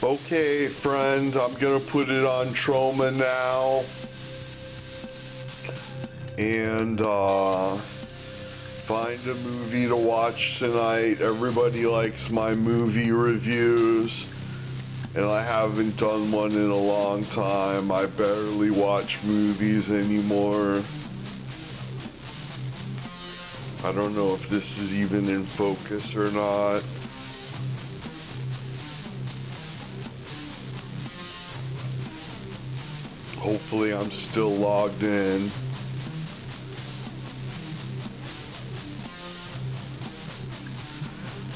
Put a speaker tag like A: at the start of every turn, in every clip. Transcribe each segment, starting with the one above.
A: Okay, friend, I'm gonna put it on Troma now. And, find a movie to watch tonight. Everybody likes my movie reviews. And I haven't done one in a long time. I barely watch movies anymore. I don't know if this is even in focus or not. Hopefully I'm still logged in.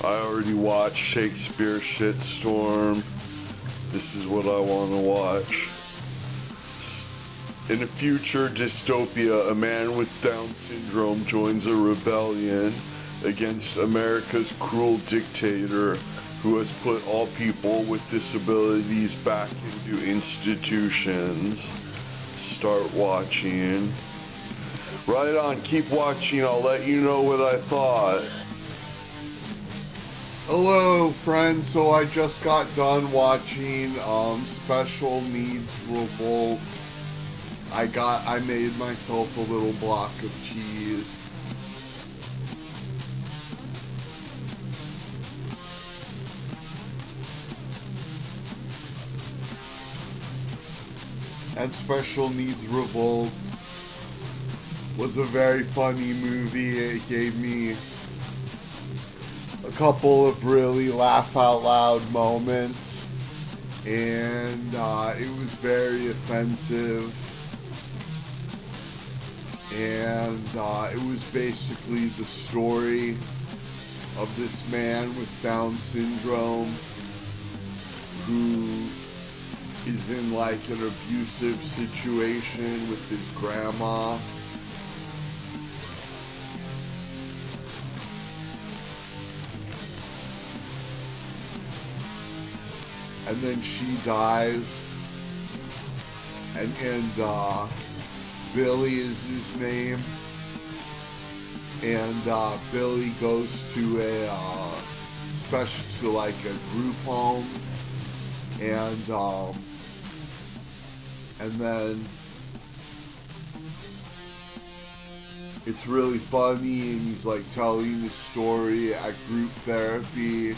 A: I already watched Shakespeare Shitstorm. This is what I want to watch. In a future dystopia, a man with Down syndrome joins a rebellion against America's cruel dictator who has put all people with disabilities back into institutions. Start watching. Right on, keep watching. I'll let you know what I thought. Hello, friends. So I just got done watching Special Needs Revolt. I made myself a little block of cheese. And Special Needs Revolt was a very funny movie. It gave me a couple of really laugh out loud moments, and it was very offensive, and it was basically the story of this man with Down syndrome who is in like an abusive situation with his grandma. And then she dies, and Billy is his name, and Billy goes to like a group home, and then it's really funny, and he's like telling his story at group therapy.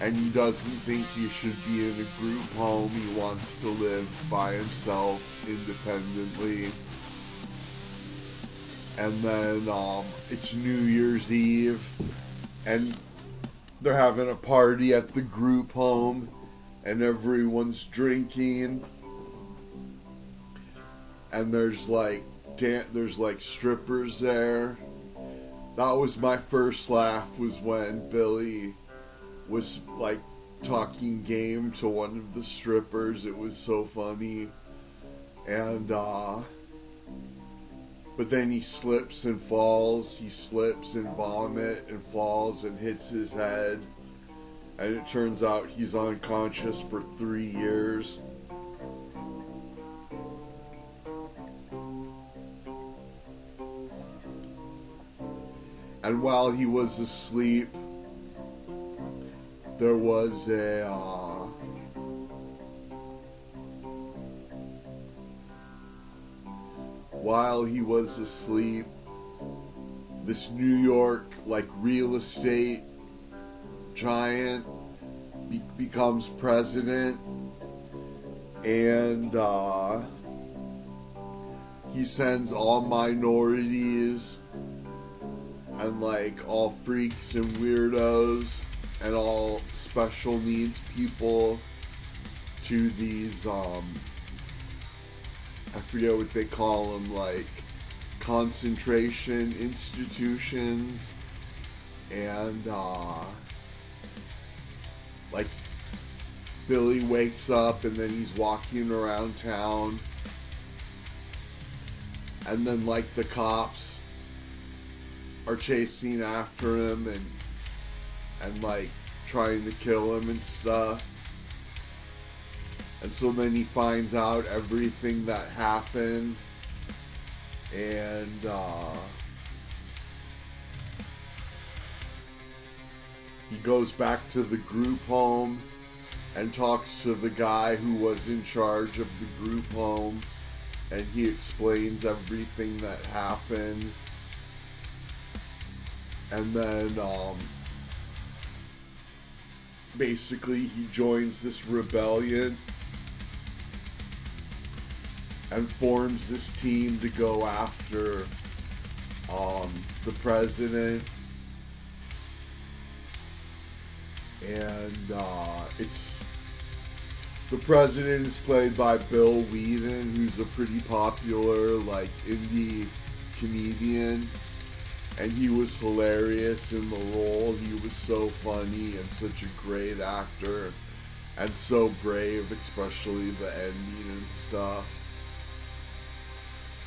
A: And he doesn't think he should be in a group home. He wants to live by himself independently. And then it's New Year's Eve, and they're having a party at the group home, and everyone's drinking. And there's like strippers there. That was my first laugh, was when Billy was like talking game to one of the strippers. It was so funny. And but then he slips and falls. He slips and vomit and falls and hits his head, and it turns out he's unconscious for 3 years. And while he was asleep, there was while he was asleep, this New York like real estate giant becomes president, and he sends all minorities and like all freaks and weirdos and all special needs people to these, I forget what they call them, like concentration institutions, and like Billy wakes up and then he's walking around town, and then like the cops are chasing after him and like trying to kill him and stuff. And so then he finds out everything that happened, and he goes back to the group home, and talks to the guy who was in charge of the group home, and he explains everything that happened. And then basically he joins this rebellion and forms this team to go after the president. And it's the president is played by Bill Whedon, who's a pretty popular like indie comedian, and he was hilarious in the role. He was so funny and such a great actor, and so brave, especially the ending and stuff.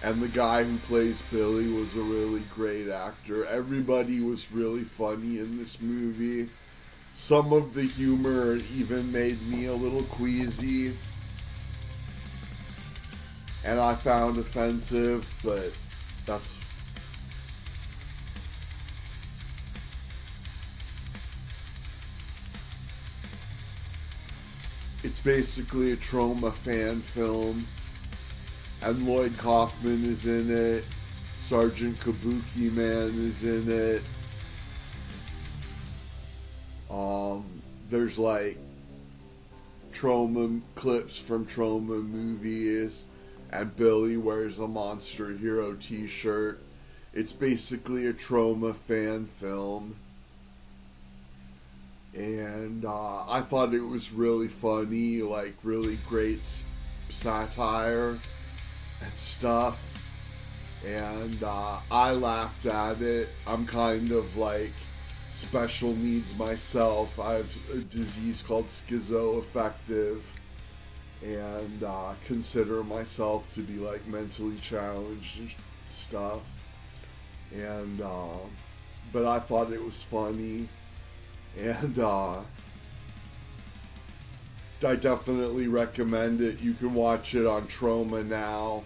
A: And the guy who plays Billy was a really great actor. Everybody was really funny in this movie. Some of the humor even made me a little queasy, and I found offensive, but that's... It's basically a Troma fan film, and Lloyd Kaufman is in it. Sergeant Kabuki Man is in it. There's like Troma clips from Troma movies, and Billy wears a Monster Hero t-shirt. It's basically a Troma fan film, and I thought it was really funny, like really great satire and stuff, and I laughed at it. I'm kind of like special needs myself. I have a disease called schizoaffective, and consider myself to be like mentally challenged and stuff, and but I thought it was funny, and I definitely recommend it. You can watch it on Troma now,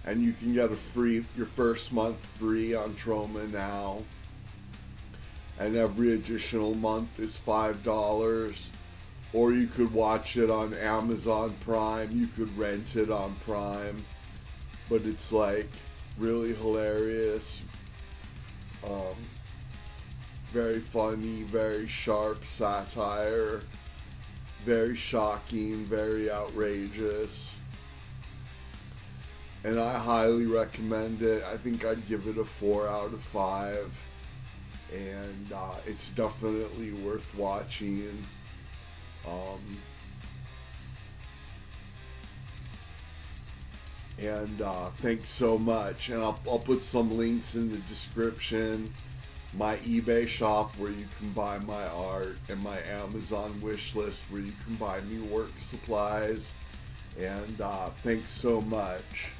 A: and you can get your first month free on Troma now. And every additional month is $5. Or you could watch it on Amazon Prime. You could rent it on Prime. But it's like really hilarious. Very funny, very sharp satire. Very shocking, very outrageous. And I highly recommend it. I think I'd give it a 4 out of 5. And it's definitely worth watching. And thanks so much. And I'll put some links in the description. My eBay shop where you can buy my art, and my Amazon wish list where you can buy me work supplies. And thanks so much.